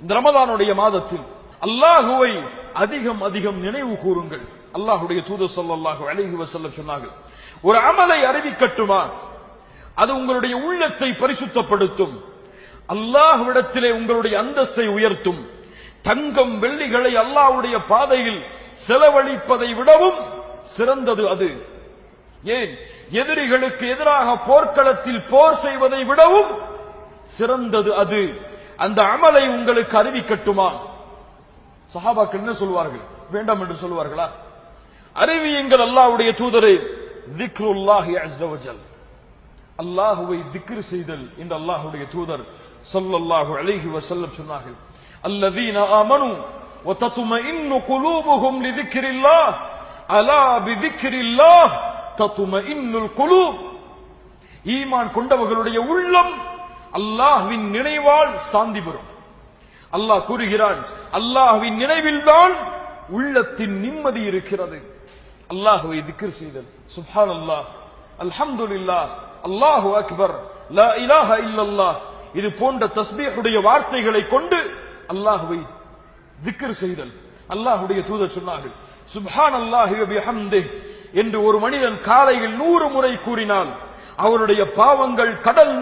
இந்த ரமதானுடைய மாதத்தில் அல்லாஹுவை அதிகம் அதிகம் நினைவு கூறுங்கள். அல்லாஹ்வுடைய தூதர் ஸல்லல்லாஹு அலைஹி வஸல்லம் சொன்னார்கள், ஒரு அமலை அறிவிக்கட்டுமா, அது உங்களுடைய உள்ளத்தை பரிசுத்தப்படுத்தும், அல்லாஹ்விடத்திலே உங்களுடைய அந்தஸ்தை உயர்த்தும். தங்கம் வெள்ளிகளை அல்லாஹ்வுடைய பாதையில் செலவழிப்பதை விடவும் சிறந்தது அது. ஏன், எதிரிகளுக்கு எதிராக போர்க்களத்தில் போர் செய்வதை விடவும் சிறந்தது அது. அந்த அமலை உங்களுக்கு அறிவிக்கட்டுமா? சஹாபாக்கள் என்ன சொல்வார்கள்? வேண்டாம் என்று சொல்வார்களா? அறிவியுங்கள் அல்லாஹ்வுடைய தூதரே. திக்ருல்லாஹி அஸ்ஸ வஜல், அல்லாஹ்வை திக்ர் செய்தல் என்று அல்லாஹ்வுடைய தூதர் ஸல்லல்லாஹு அலைஹி வஸல்லம் சொன்னார்கள். அல்லதீன ஆமனு வ தத்மஇன்னு குலூபுஹும் லிதிக்ரில்லாஹ் அலா பிதிக்ரில்லாஹ் தத்மஇன்னுல் குலூப். ஈமான் கொண்டவர்களுடைய உள்ளம் அல்லாஹ்வின் நினைவால் சாந்தி பெறும். அல்லாஹ் கூறுகிறான், அல்லாஹ்வின் நினைவில்தான் உள்ளத்தின் நிம்மதி இருக்கிறது. அல்லாஹ்வை திக்ர் செய்தல், சுப்ஹானல்லாஹ், அல்ஹம்துலில்லாஹ், அல்லாஹு அக்பர், லா இலாஹா இல்லல்லாஹ், இது போன்ற தஸ்பீஹுடைய வார்த்தைகளை கொண்டு அல்லாஹ்வை திக்ர் செய்தல். அல்லாஹ்வுடைய தூதர் சொன்னார்கள், சுப்ஹானல்லாஹி வ பிஹம்திஹி என்று ஒரு மனிதன் காலையில் 100 முறை கூறினால் அவருடைய பாவங்கள் கடல்